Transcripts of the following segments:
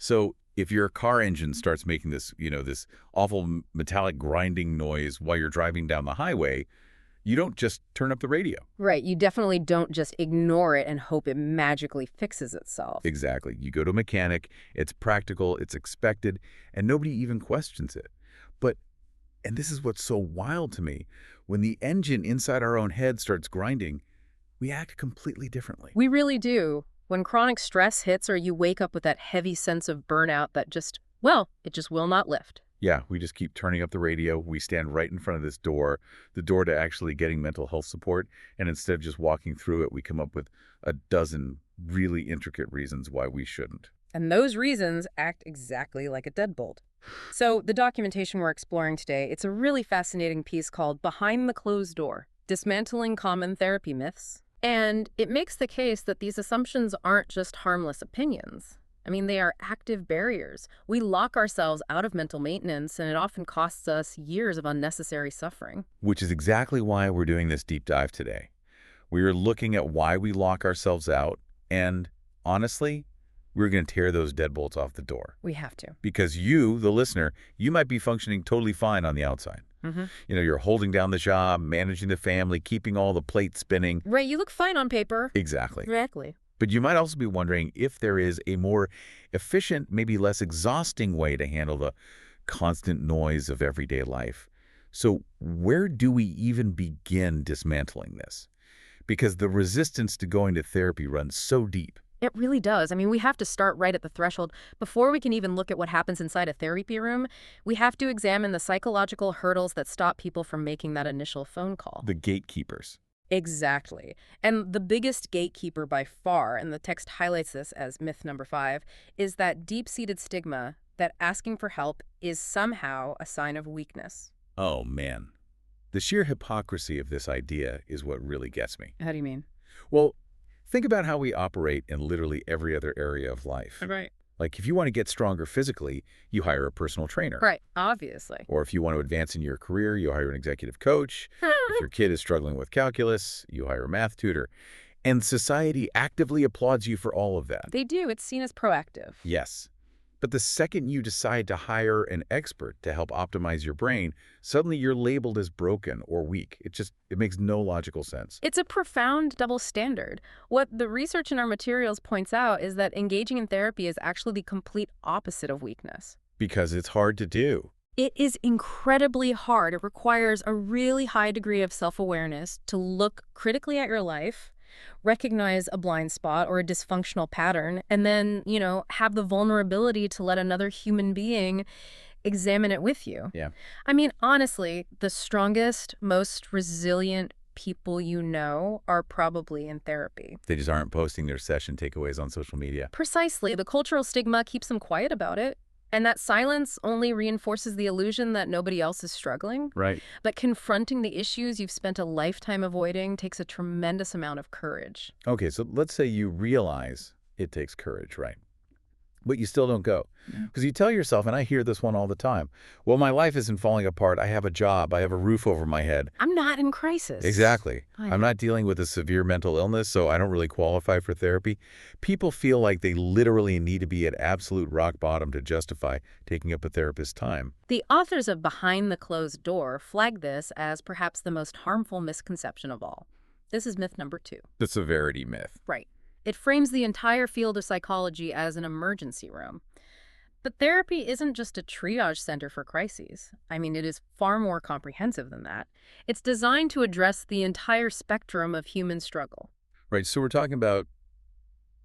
So if your car engine starts making this awful metallic grinding noise while you're driving down the highway, you don't just turn up the radio. Right. You definitely don't just ignore it and hope it magically fixes itself. Exactly. You go to a mechanic, it's practical, it's expected, and nobody even questions it. But, and this is what's so wild to me, when the engine inside our own head starts grinding, we act completely differently. We really do. When chronic stress hits or you wake up with that heavy sense of burnout that it just will not lift. Yeah, we just keep turning up the radio. We stand right in front of this door, the door to actually getting mental health support. And instead of just walking through it, we come up with a dozen really intricate reasons why we shouldn't. And those reasons act exactly like a deadbolt. So the documentation we're exploring today, it's a really fascinating piece called Behind the Closed Door, Dismantling Common Therapy Myths. And it makes the case that these assumptions aren't just harmless opinions. I mean, they are active barriers. We lock ourselves out of mental maintenance, and it often costs us years of unnecessary suffering. Which is exactly why we're doing this deep dive today. We are looking at why we lock ourselves out, and honestly, we're going to tear those deadbolts off the door. We have to. Because you, the listener, you might be functioning totally fine on the outside. Mm-hmm. You're holding down the job, managing the family, keeping all the plates spinning. Right, you look fine on paper. Exactly. Exactly. But you might also be wondering if there is a more efficient, maybe less exhausting way to handle the constant noise of everyday life. So where do we even begin dismantling this? Because the resistance to going to therapy runs so deep. It really does. I mean, we have to start right at the threshold. Before we can even look at what happens inside a therapy room, we have to examine the psychological hurdles that stop people from making that initial phone call. The gatekeepers. Exactly. And the biggest gatekeeper by far, and the text highlights this as myth number 5, is that deep-seated stigma that asking for help is somehow a sign of weakness. Oh, man. The sheer hypocrisy of this idea is what really gets me. How do you mean? Well, think about how we operate in literally every other area of life. Right. Like if you want to get stronger physically, you hire a personal trainer. Right, obviously. Or if you want to advance in your career, you hire an executive coach. If your kid is struggling with calculus, you hire a math tutor. And society actively applauds you for all of that. They do. It's seen as proactive. Yes. But the second you decide to hire an expert to help optimize your brain, suddenly you're labeled as broken or weak. It makes no logical sense. It's a profound double standard. What the research in our materials points out is that engaging in therapy is actually the complete opposite of weakness. Because it's hard to do. It is incredibly hard. It requires a really high degree of self-awareness to look critically at your life, recognize a blind spot or a dysfunctional pattern, and then, have the vulnerability to let another human being examine it with you. Yeah. I mean, honestly, the strongest, most resilient people you know are probably in therapy. They just aren't posting their session takeaways on social media. Precisely. The cultural stigma keeps them quiet about it. And that silence only reinforces the illusion that nobody else is struggling. Right. But confronting the issues you've spent a lifetime avoiding takes a tremendous amount of courage. Okay, so let's say you realize it takes courage, right? But you still don't go. Because you tell yourself, and I hear this one all the time, well, my life isn't falling apart. I have a job. I have a roof over my head. I'm not in crisis. Exactly. I'm not dealing with a severe mental illness, so I don't really qualify for therapy. People feel like they literally need to be at absolute rock bottom to justify taking up a therapist's time. The authors of Behind the Closed Door flag this as perhaps the most harmful misconception of all. This is myth number 2. The severity myth. Right. It frames the entire field of psychology as an emergency room. But therapy isn't just a triage center for crises. I mean, it is far more comprehensive than that. It's designed to address the entire spectrum of human struggle. Right, so we're talking about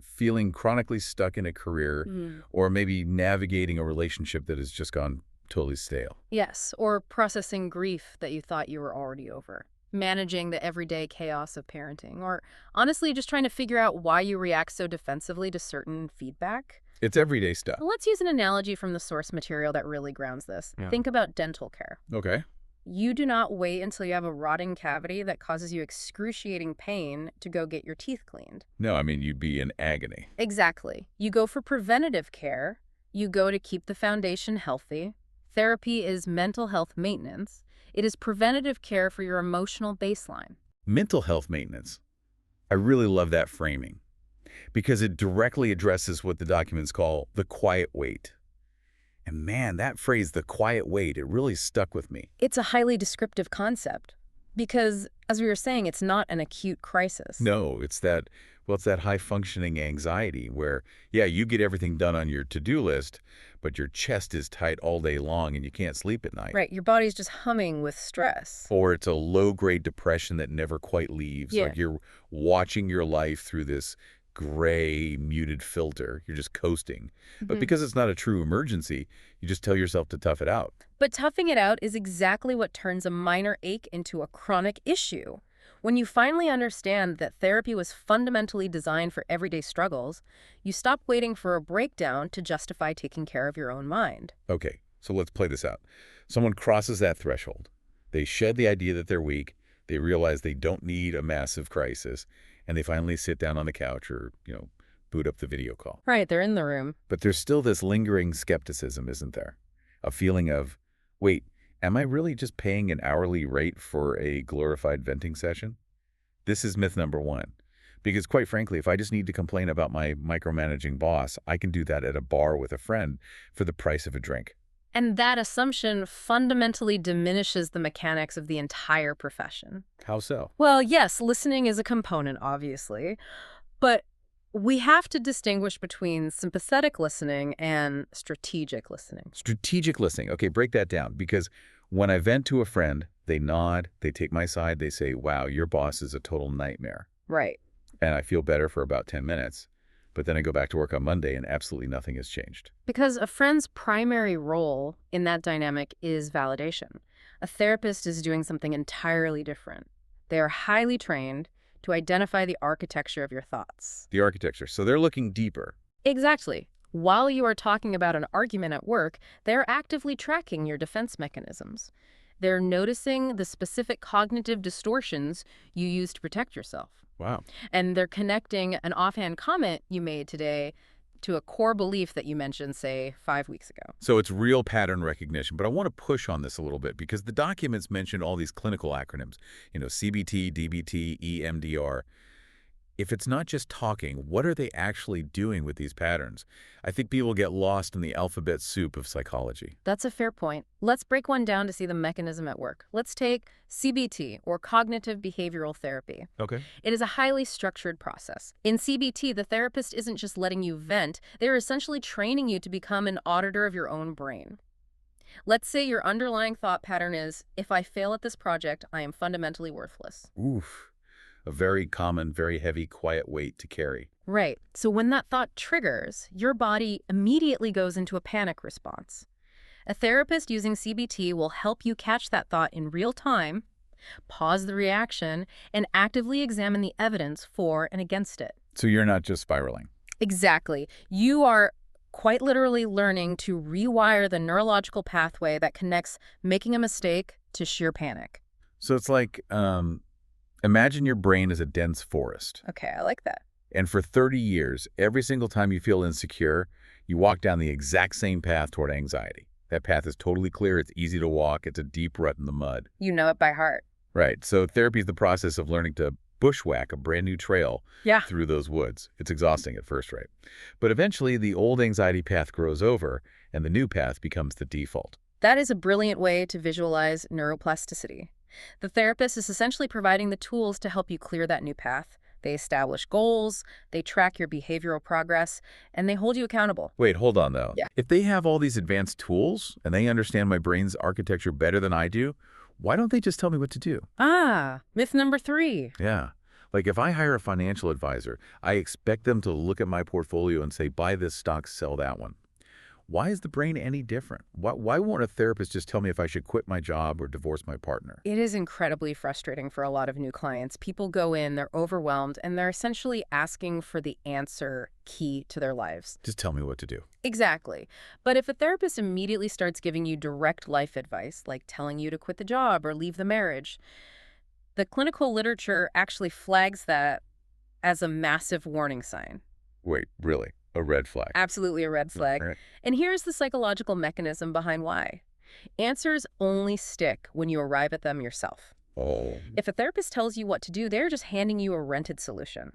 feeling chronically stuck in a career or maybe navigating a relationship that has just gone totally stale. Yes, or processing grief that you thought you were already over. Managing the everyday chaos of parenting, or honestly just trying to figure out why you react so defensively to certain feedback. It's everyday stuff. Let's use an analogy from the source material that really grounds this. Yeah. Think about dental care. Okay. You do not wait until you have a rotting cavity that causes you excruciating pain to go get your teeth cleaned. No, I mean, you'd be in agony. Exactly. You go for preventative care. You go to keep the foundation healthy. Therapy is mental health maintenance. It is preventative care for your emotional baseline. Mental health maintenance. I really love that framing. because it directly addresses what the documents call the quiet wait. And man, that phrase, the quiet wait, it really stuck with me. It's a highly descriptive concept because, as we were saying, it's not an acute crisis. No, it's that high-functioning anxiety where, yeah, you get everything done on your to-do list, but your chest is tight all day long and you can't sleep at night. Right, your body's just humming with stress. Or it's a low-grade depression that never quite leaves. Yeah. Like you're watching your life through this gray, muted filter. You're just coasting. But because it's not a true emergency, you just tell yourself to tough it out. But toughing it out is exactly what turns a minor ache into a chronic issue. When you finally understand that therapy was fundamentally designed for everyday struggles, you stop waiting for a breakdown to justify taking care of your own mind. Okay, so let's play this out. Someone crosses that threshold. They shed the idea that they're weak. They realize they don't need a massive crisis. And they finally sit down on the couch or, boot up the video call. Right, they're in the room. But there's still this lingering skepticism, isn't there? A feeling of, wait, am I really just paying an hourly rate for a glorified venting session? This is myth number one. Because quite frankly, if I just need to complain about my micromanaging boss, I can do that at a bar with a friend for the price of a drink. And that assumption fundamentally diminishes the mechanics of the entire profession. How so? Well, yes, listening is a component, obviously, but we have to distinguish between sympathetic listening and strategic listening. Strategic listening. Okay, break that down. Because when I vent to a friend, they nod, they take my side, they say, wow, your boss is a total nightmare. Right. And I feel better for about 10 minutes. But then I go back to work on Monday and absolutely nothing has changed. Because a friend's primary role in that dynamic is validation. A therapist is doing something entirely different. They are highly trained to identify the architecture of your thoughts. The architecture. So they're looking deeper. Exactly. While you are talking about an argument at work, they're actively tracking your defense mechanisms. They're noticing the specific cognitive distortions you use to protect yourself. Wow. And they're connecting an offhand comment you made today to a core belief that you mentioned, say, 5 weeks ago. So it's real pattern recognition. But I want to push on this a little bit because the documents mention all these clinical acronyms, CBT, DBT, EMDR. If it's not just talking, what are they actually doing with these patterns? I think people get lost in the alphabet soup of psychology. That's a fair point. Let's break one down to see the mechanism at work. Let's take CBT, or cognitive behavioral therapy. Okay. It is a highly structured process. In CBT, the therapist isn't just letting you vent, they're essentially training you to become an auditor of your own brain. Let's say your underlying thought pattern is, if I fail at this project, I am fundamentally worthless. Oof. A very common, very heavy, quiet weight to carry. Right. So when that thought triggers, your body immediately goes into a panic response. A therapist using CBT will help you catch that thought in real time, pause the reaction, and actively examine the evidence for and against it. So you're not just spiraling. Exactly. You are quite literally learning to rewire the neurological pathway that connects making a mistake to sheer panic. So it's like, imagine your brain is a dense forest. Okay, I like that. And for 30 years, every single time you feel insecure, you walk down the exact same path toward anxiety. That path is totally clear. It's easy to walk. It's a deep rut in the mud. You know it by heart. Right. So therapy is the process of learning to bushwhack a brand new trail through those woods. It's exhausting at first, right? But eventually, the old anxiety path grows over, and the new path becomes the default. That is a brilliant way to visualize neuroplasticity. The therapist is essentially providing the tools to help you clear that new path. They establish goals, they track your behavioral progress, and they hold you accountable. Wait, hold on, though. Yeah. If they have all these advanced tools and they understand my brain's architecture better than I do, why don't they just tell me what to do? Ah, myth number 3. Yeah. Like if I hire a financial advisor, I expect them to look at my portfolio and say, buy this stock, sell that one. Why is the brain any different? Why won't a therapist just tell me if I should quit my job or divorce my partner? It is incredibly frustrating for a lot of new clients. People go in, they're overwhelmed, and they're essentially asking for the answer key to their lives. Just tell me what to do. Exactly. But if a therapist immediately starts giving you direct life advice, like telling you to quit the job or leave the marriage, the clinical literature actually flags that as a massive warning sign. Wait, really? A red flag? Absolutely a red flag. Right. And here's the psychological mechanism behind why. Answers only stick when you arrive at them yourself. Oh. If a therapist tells you what to do, they're just handing you a rented solution.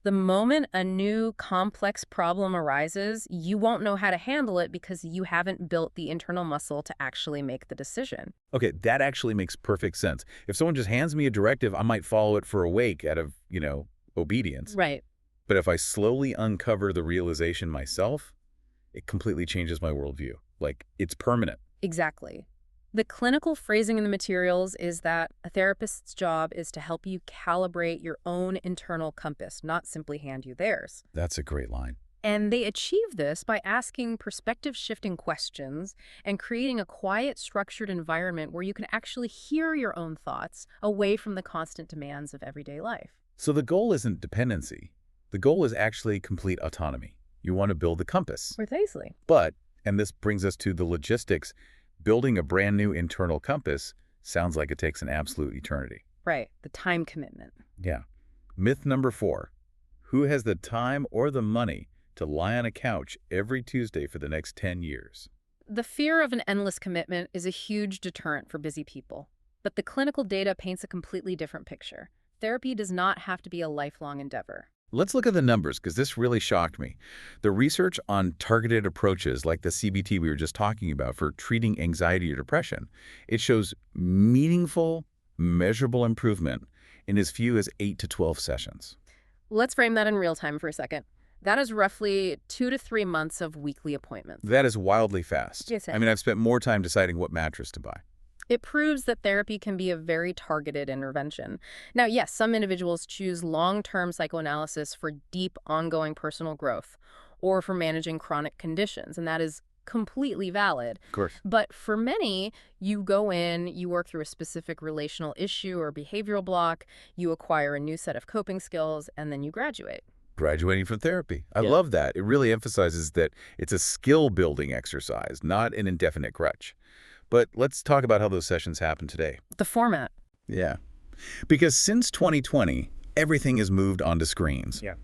The moment a new complex problem arises, you won't know how to handle it because you haven't built the internal muscle to actually make the decision. Okay, that actually makes perfect sense. If someone just hands me a directive, I might follow it for a week out of, obedience. Right. But if I slowly uncover the realization myself, it completely changes my worldview. Like, it's permanent. Exactly. The clinical phrasing in the materials is that a therapist's job is to help you calibrate your own internal compass, not simply hand you theirs. That's a great line. And they achieve this by asking perspective-shifting questions and creating a quiet, structured environment where you can actually hear your own thoughts away from the constant demands of everyday life. So the goal isn't dependency. The goal is actually complete autonomy. You want to build the compass. Precisely. But, and this brings us to the logistics, building a brand new internal compass sounds like it takes an absolute eternity. Right, the time commitment. Yeah. Myth number 4. Who has the time or the money to lie on a couch every Tuesday for the next 10 years? The fear of an endless commitment is a huge deterrent for busy people. But the clinical data paints a completely different picture. Therapy does not have to be a lifelong endeavor. Let's look at the numbers, because this really shocked me. The research on targeted approaches like the CBT we were just talking about for treating anxiety or depression, it shows meaningful, measurable improvement in as few as 8 to 12 sessions. Let's frame that in real time for a second. That is roughly 2 to 3 months of weekly appointments. That is wildly fast. Yes, I mean, I've spent more time deciding what mattress to buy. It proves that therapy can be a very targeted intervention. Now, yes, some individuals choose long-term psychoanalysis for deep, ongoing personal growth or for managing chronic conditions, and that is completely valid. Of course. But for many, you go in, you work through a specific relational issue or behavioral block, you acquire a new set of coping skills, and then you graduate. Graduating from therapy. I Yeah. love that. It really emphasizes that it's a skill-building exercise, not an indefinite crutch. But let's talk about how those sessions happen today. The format. Yeah. Because since 2020, everything has moved onto screens. Yeah.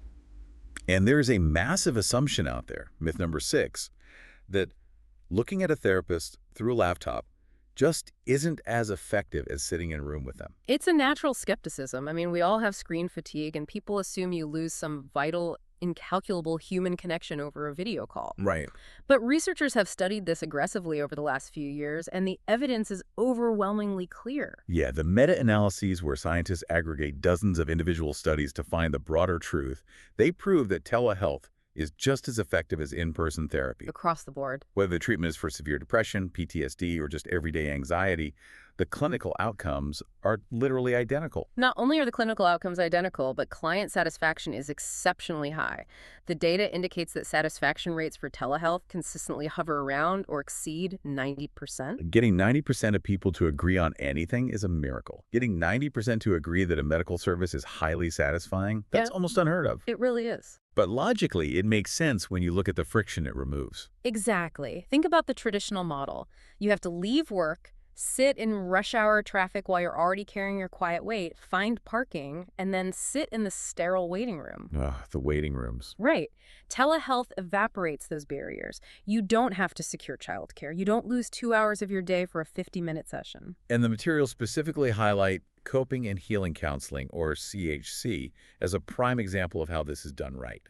And there's a massive assumption out there, myth number 6, that looking at a therapist through a laptop just isn't as effective as sitting in a room with them. It's a natural skepticism. I mean, we all have screen fatigue, and people assume you lose some vital, incalculable human connection over a video call. Right. But researchers have studied this aggressively over the last few years, and the evidence is overwhelmingly clear. Yeah, the meta-analyses where scientists aggregate dozens of individual studies to find the broader truth, they prove that telehealth is just as effective as in-person therapy. Across the board. Whether the treatment is for severe depression, PTSD, or just everyday anxiety, the clinical outcomes are literally identical. Not only are the clinical outcomes identical, but client satisfaction is exceptionally high. The data indicates that satisfaction rates for telehealth consistently hover around or exceed 90%. Getting 90% of people to agree on anything is a miracle. Getting 90% to agree that a medical service is highly satisfying, that's almost unheard of. It really is. But logically, it makes sense when you look at the friction it removes. Exactly. Think about the traditional model. You have to leave work, sit in rush hour traffic while you're already carrying your quiet weight, find parking, and then sit in the sterile waiting room. Ugh, the waiting rooms. Right. Telehealth evaporates those barriers. You don't have to secure childcare. You don't lose 2 hours of your day for a 50-minute session. And the materials specifically highlight coping and healing counseling, or CHC, as a prime example of how this is done right.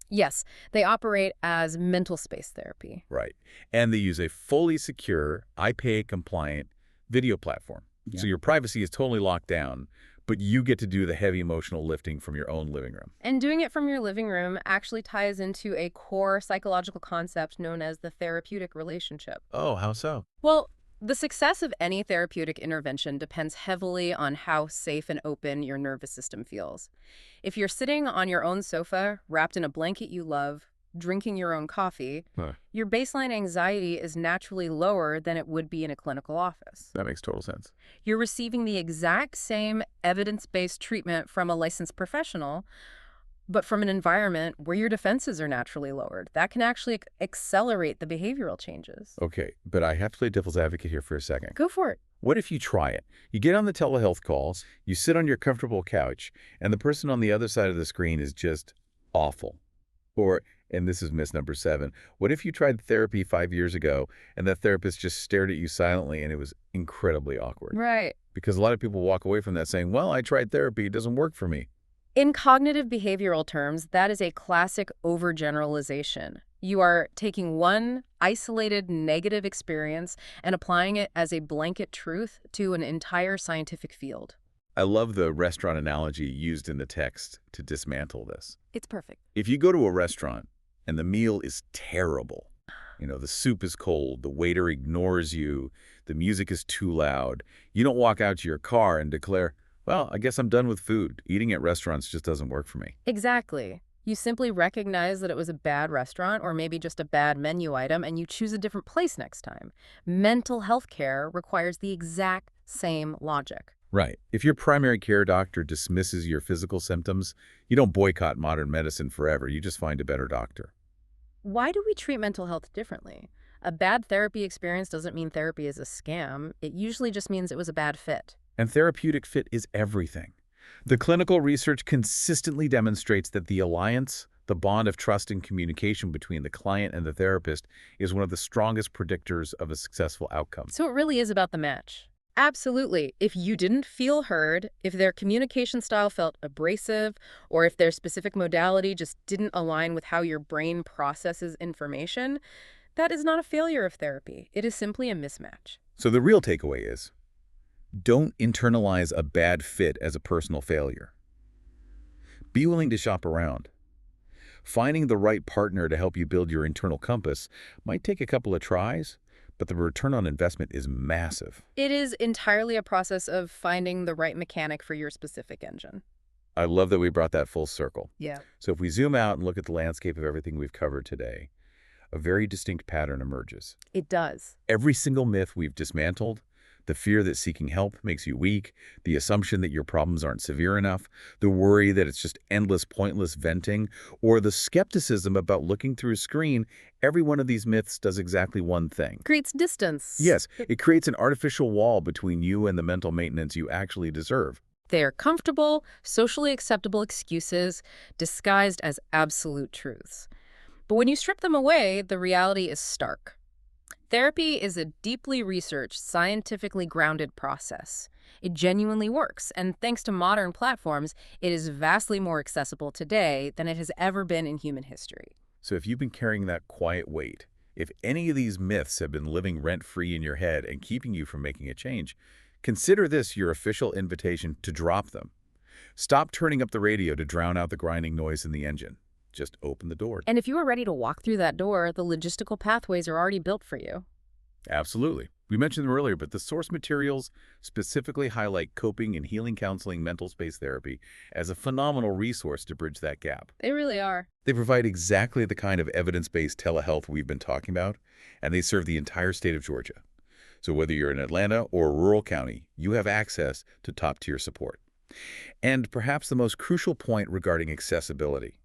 Yes, they operate as mental space therapy. Right. And they use a fully secure, IPA-compliant video platform. Yeah. So your privacy is totally locked down, but you get to do the heavy emotional lifting from your own living room. And doing it from your living room actually ties into a core psychological concept known as the therapeutic relationship. Oh, how so? Well, the success of any therapeutic intervention depends heavily on how safe and open your nervous system feels. If you're sitting on your own sofa, wrapped in a blanket you love, drinking your own coffee, your baseline anxiety is naturally lower than it would be in a clinical office. That makes total sense. You're receiving the exact same evidence-based treatment from a licensed professional, but from an environment where your defenses are naturally lowered. That can actually accelerate the behavioral changes. Okay, but I have to play devil's advocate here for a second. Go for it. What if you try it? You get on the telehealth calls, you sit on your comfortable couch, and the person on the other side of the screen is just awful. Or, and this is myth number 7, what if you tried therapy 5 years ago and that therapist just stared at you silently and it was incredibly awkward? Right. Because a lot of people walk away from that saying, well, I tried therapy, it doesn't work for me. In cognitive behavioral terms, that is a classic overgeneralization. You are taking one isolated negative experience and applying it as a blanket truth to an entire scientific field. I love the restaurant analogy used in the text to dismantle this. It's perfect. If you go to a restaurant and the meal is terrible, the soup is cold, the waiter ignores you, the music is too loud, you don't walk out to your car and declare, well, I guess I'm done with food. Eating at restaurants just doesn't work for me. Exactly. You simply recognize that it was a bad restaurant or maybe just a bad menu item and you choose a different place next time. Mental health care requires the exact same logic. Right. If your primary care doctor dismisses your physical symptoms, you don't boycott modern medicine forever. You just find a better doctor. Why do we treat mental health differently? A bad therapy experience doesn't mean therapy is a scam. It usually just means it was a bad fit. And therapeutic fit is everything. The clinical research consistently demonstrates that the alliance, the bond of trust and communication between the client and the therapist, is one of the strongest predictors of a successful outcome. So it really is about the match. Absolutely. If you didn't feel heard, if their communication style felt abrasive, or if their specific modality just didn't align with how your brain processes information, that is not a failure of therapy. It is simply a mismatch. So the real takeaway is, don't internalize a bad fit as a personal failure. Be willing to shop around. Finding the right partner to help you build your internal compass might take a couple of tries, but the return on investment is massive. It is entirely a process of finding the right mechanic for your specific engine. I love that we brought that full circle. Yeah. So if we zoom out and look at the landscape of everything we've covered today, a very distinct pattern emerges. It does. Every single myth we've dismantled, the fear that seeking help makes you weak, the assumption that your problems aren't severe enough, the worry that it's just endless, pointless venting, or the skepticism about looking through a screen, every one of these myths does exactly one thing. Creates distance. Yes, it creates an artificial wall between you and the mental maintenance you actually deserve. They're comfortable, socially acceptable excuses disguised as absolute truths. But when you strip them away, the reality is stark. Therapy is a deeply researched, scientifically grounded process. It genuinely works, and thanks to modern platforms, it is vastly more accessible today than it has ever been in human history. So if you've been carrying that quiet weight, if any of these myths have been living rent-free in your head and keeping you from making a change, consider this your official invitation to drop them. Stop turning up the radio to drown out the grinding noise in the engine. Just open the door. And if you are ready to walk through that door, the logistical pathways are already built for you. Absolutely. We mentioned them earlier, but the source materials specifically highlight coping and healing counseling mental space therapy as a phenomenal resource to bridge that gap. They really are. They provide exactly the kind of evidence-based telehealth we've been talking about, and they serve the entire state of Georgia. So whether you're in Atlanta or a rural county, you have access to top-tier support. And perhaps the most crucial point regarding accessibility.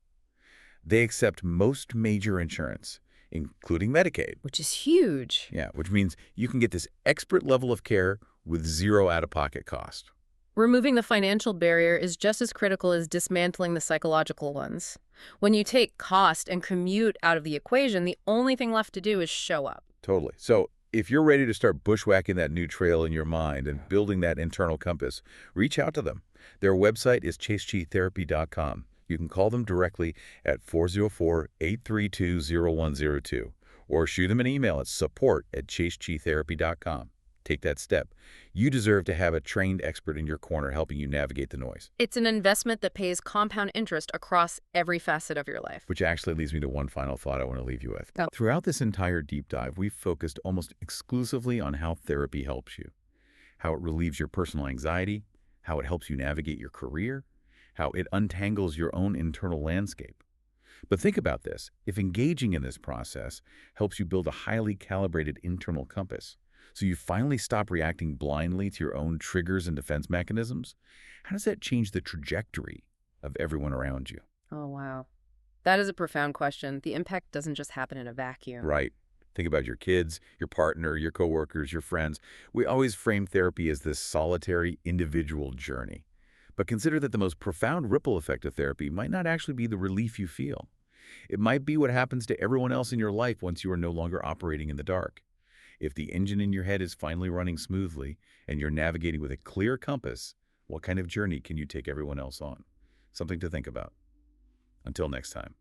They accept most major insurance, including Medicaid. Which is huge. Yeah, which means you can get this expert level of care with zero out-of-pocket cost. Removing the financial barrier is just as critical as dismantling the psychological ones. When you take cost and commute out of the equation, the only thing left to do is show up. Totally. So if you're ready to start bushwhacking that new trail in your mind and building that internal compass, reach out to them. Their website is chasechitherapy.com. You can call them directly at 404-832-0102 or shoot them an email at support@chasechitherapy.com. Take that step. You deserve to have a trained expert in your corner helping you navigate the noise. It's an investment that pays compound interest across every facet of your life. Which actually leads me to one final thought I want to leave you with. Oh. Throughout this entire deep dive, we've focused almost exclusively on how therapy helps you, how it relieves your personal anxiety, how it helps you navigate your career, how it untangles your own internal landscape. But think about this. If engaging in this process helps you build a highly calibrated internal compass, so you finally stop reacting blindly to your own triggers and defense mechanisms, how does that change the trajectory of everyone around you? Oh, wow. That is a profound question. The impact doesn't just happen in a vacuum. Right. Think about your kids, your partner, your coworkers, your friends. We always frame therapy as this solitary, individual journey. But consider that the most profound ripple effect of therapy might not actually be the relief you feel. It might be what happens to everyone else in your life once you are no longer operating in the dark. If the engine in your head is finally running smoothly and you're navigating with a clear compass, what kind of journey can you take everyone else on? Something to think about. Until next time.